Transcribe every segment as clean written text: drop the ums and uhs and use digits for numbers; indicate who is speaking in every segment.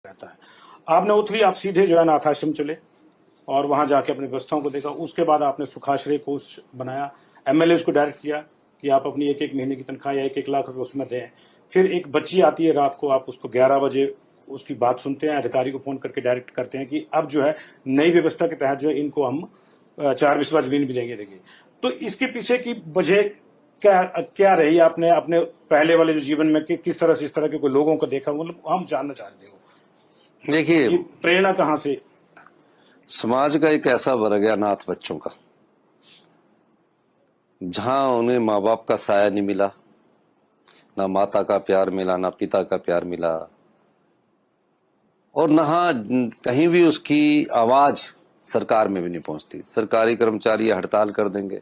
Speaker 1: रहता है। आपने उतरी, आप सीधे जो है अनाथ आश्रम चले और वहां जाके अपनी व्यवस्थाओं को देखा। उसके बाद आपने सुखाश्रय कोष बनाया, एमएलए को डायरेक्ट किया कि आप अपनी एक एक महीने की तनख्वाह या 1-1 लाख रुपए उसमें दें। फिर एक बच्ची आती है रात को, आप उसको 11 बजे उसकी बात सुनते हैं, अधिकारी को फोन करके डायरेक्ट करते हैं कि अब जो है नई व्यवस्था के तहत जो है इनको हम 4 बिस्वा जमीन भी देंगे। तो इसके पीछे की वजह क्या रही? आपने अपने पहले वाले जो जीवन में किस तरह से इस तरह के कोई लोगों को देखा, मतलब हम जानना चाहते हो।
Speaker 2: देखिए,
Speaker 1: प्रेरणा कहाँ से?
Speaker 2: समाज का एक ऐसा वर्ग है अनाथ बच्चों का, जहां उन्हें माँ बाप का साया नहीं मिला, ना माता का प्यार मिला, ना पिता का प्यार मिला, और ना कहीं भी उसकी आवाज सरकार में भी नहीं पहुंचती। सरकारी कर्मचारी हड़ताल कर देंगे,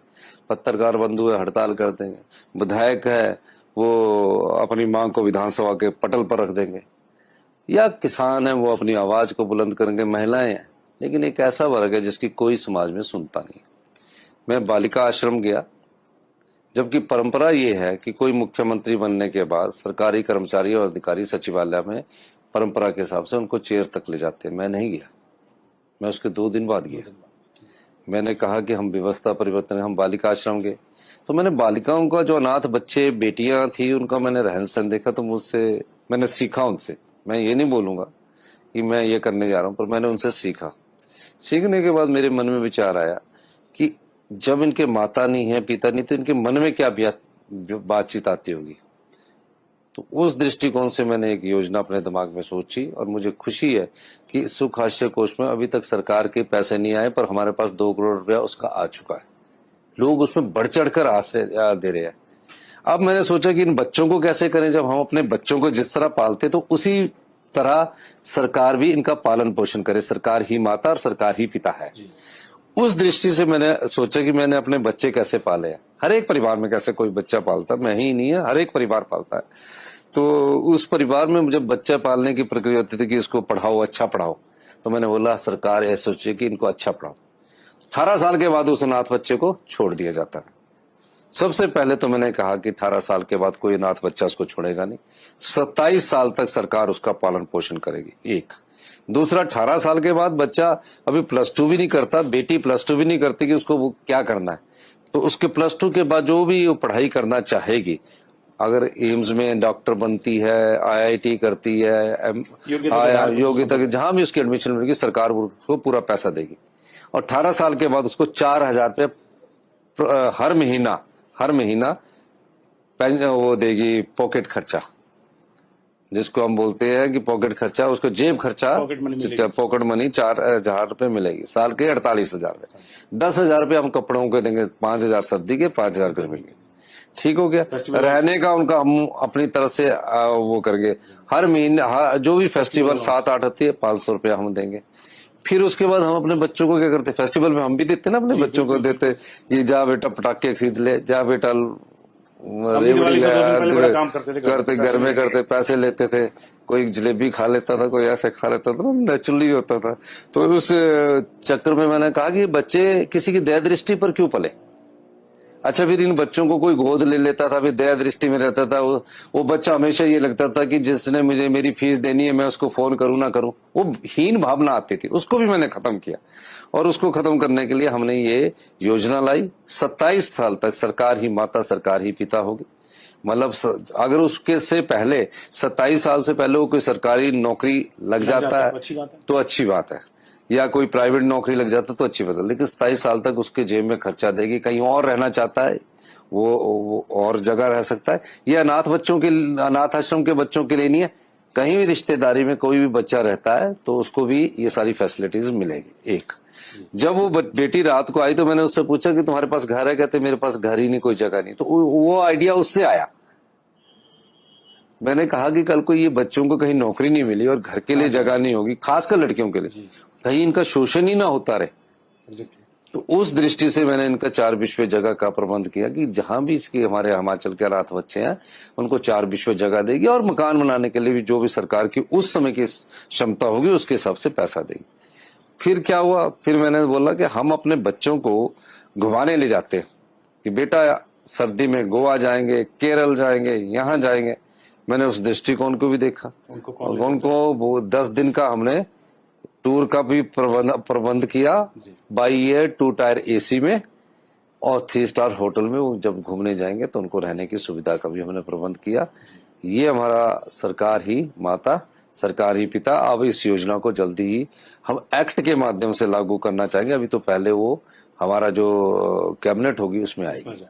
Speaker 2: पत्रकार बंधु है हड़ताल कर देंगे, विधायक है वो अपनी मांग को विधानसभा के पटल पर रख देंगे, या किसान है वो अपनी आवाज को बुलंद करेंगे, महिलाएं हैं। लेकिन एक ऐसा वर्ग है जिसकी कोई समाज में सुनता नहीं। मैं बालिका आश्रम गया, जबकि परंपरा ये है कि कोई मुख्यमंत्री बनने के बाद सरकारी कर्मचारी और अधिकारी सचिवालय में परंपरा के हिसाब से उनको चेयर तक ले जाते हैं। मैं नहीं गया, मैं उसके 2 दिन बाद गया। मैंने कहा कि हम व्यवस्था परिवर्तन, हम बालिका आश्रम गए तो मैंने बालिकाओं का, जो अनाथ बच्चे बेटियां थी, उनका मैंने रहन सहन देखा, तो मैंने सीखा उनसे। मैं ये नहीं बोलूंगा कि मैं ये करने जा रहा हूं, पर मैंने उनसे सीखा। सीखने के बाद मेरे मन में विचार आया कि जब इनके माता नहीं है, पिता नहीं, तो इनके मन में क्या बातचीत आती होगी। तो उस दृष्टिकोण से मैंने एक योजना अपने दिमाग में सोची, और मुझे खुशी है कि सुख आश्रय कोष में अभी तक सरकार के पैसे नहीं आए, पर हमारे पास 2 करोड़ रुपया उसका आ चुका है। लोग उसमें बढ़ चढ़कर आश्रय दे रहे हैं। अब मैंने सोचा कि इन बच्चों को कैसे करें। जब हम अपने बच्चों को जिस तरह पालते, तो उसी तरह सरकार भी इनका पालन पोषण करे। सरकार ही माता और सरकार ही पिता है। उस दृष्टि से मैंने सोचा कि मैंने अपने बच्चे कैसे पाले हैं। हर एक परिवार में कैसे कोई बच्चा पालता, मैं ही नहीं है, हर एक परिवार पालता है। तो उस परिवार में जब बच्चा पालने की प्रक्रिया होती थी कि इसको पढ़ाओ, अच्छा पढ़ाओ, तो मैंने बोला सरकार ऐसे सोचे कि इनको अच्छा पढ़ाओ। 18 साल के बाद उस अनाथ बच्चे को छोड़ दिया जाता है। सबसे पहले तो मैंने कहा कि 18 साल के बाद कोई अनाथ बच्चा उसको छोड़ेगा नहीं। 27 साल तक सरकार उसका पालन पोषण करेगी। एक दूसरा, 18 साल के बाद बच्चा अभी +2 भी नहीं करता, बेटी +2 भी नहीं करती कि उसको वो क्या करना है, तो उसके +2 के बाद जो भी वो पढ़ाई करना चाहेगी, अगर एम्स में डॉक्टर बनती है, IIT करती है, योग्यता के जहां भी उसकी एडमिशन मिलेगी, सरकार उसको पूरा पैसा देगी। और 18 साल के बाद उसको 4000 रुपये हर महीना वो देगी, पॉकेट खर्चा, जिसको हम बोलते हैं कि पॉकेट खर्चा, उसको जेब खर्चा, पॉकेट मनी 4000 रुपये मिलेगी साल के, 48,000 रुपये। 10,000 रुपये हम कपड़ों के देंगे, 5,000 सर्दी के, 5,000 रुपये मिलेंगे। ठीक हो गया। रहने का उनका हम अपनी तरफ से वो करेंगे। हर महीने जो भी फेस्टिवल 7-8 होती है, 500 रुपया हम देंगे। फिर उसके बाद हम अपने बच्चों को क्या करते, फेस्टिवल में हम भी देते ना, अपने बच्चों को देते, ये जा बेटा पटाखे खरीद ले, जा बेटा करते, घर में करते, पैसे लेते थे, कोई जलेबी खा लेता था, कोई ऐसे खा लेता था, नेचुरली होता था। तो उस चक्कर में मैंने कहा कि बच्चे किसी की दया दृष्टि पर क्यों पले। अच्छा, फिर इन बच्चों को कोई गोद ले लेता था, फिर दया दृष्टि में रहता था। वो बच्चा हमेशा ये लगता था कि जिसने मुझे मेरी फीस देनी है, मैं उसको फोन करूं ना करूं, वो हीन भावना आती थी। उसको भी मैंने खत्म किया, और उसको खत्म करने के लिए हमने ये योजना लाई। 27 साल तक सरकार ही माता, सरकार ही पिता होगी। मतलब अगर उसके से पहले 27 साल से पहले वो कोई सरकारी नौकरी लग जाता है तो अच्छी बात है, या कोई प्राइवेट नौकरी लग जाता तो अच्छी बात है, लेकिन 27 साल तक उसके जेब में खर्चा देगी। कहीं और रहना चाहता है वो और जगह रह सकता है। ये अनाथ आश्रम के बच्चों के लिए नहीं है, कहीं भी रिश्तेदारी में कोई भी बच्चा रहता है तो उसको भी ये सारी फैसिलिटीज मिलेगी। एक, जब वो बेटी रात को आई तो मैंने उससे पूछा कि तुम्हारे पास घर है? कहते मेरे पास घर ही नहीं, कोई जगह नहीं। तो वो आइडिया उससे आया। मैंने कहा कि कल को ये बच्चों को कहीं नौकरी नहीं मिली और घर के लिए जगह नहीं होगी, खासकर लड़कियों के लिए, कहीं इनका शोषण ही ना होता रहे। तो उस दृष्टि से मैंने इनका 4 बिस्वे जगह का प्रबंध किया कि जहां भी इसके हमारे हिमाचल के अनाथ बच्चे हैं उनको 4 बिस्वे जगह देगी, और मकान बनाने के लिए भी जो भी सरकार की उस समय की क्षमता होगी उसके हिसाब से पैसा देगी। फिर क्या हुआ, फिर मैंने बोला कि हम अपने बच्चों को घुमाने ले जाते हैं कि बेटा सर्दी में गोवा जाएंगे, केरल जाएंगे, यहाँ जाएंगे। मैंने उस दृष्टिकोण को भी देखा।
Speaker 1: उनको
Speaker 2: और उनको वो 10 दिन का हमने टूर का भी प्रबंध किया, बाई एयर 2 टायर एसी में और 3 स्टार होटल में। वो जब घूमने जाएंगे तो उनको रहने की सुविधा का भी हमने प्रबंध किया। ये हमारा सरकार ही माता, सरकार ही पिता। अब इस योजना को जल्दी ही हम एक्ट के माध्यम से लागू करना चाहेंगे। अभी तो पहले वो हमारा जो कैबिनेट होगी उसमें आएगी।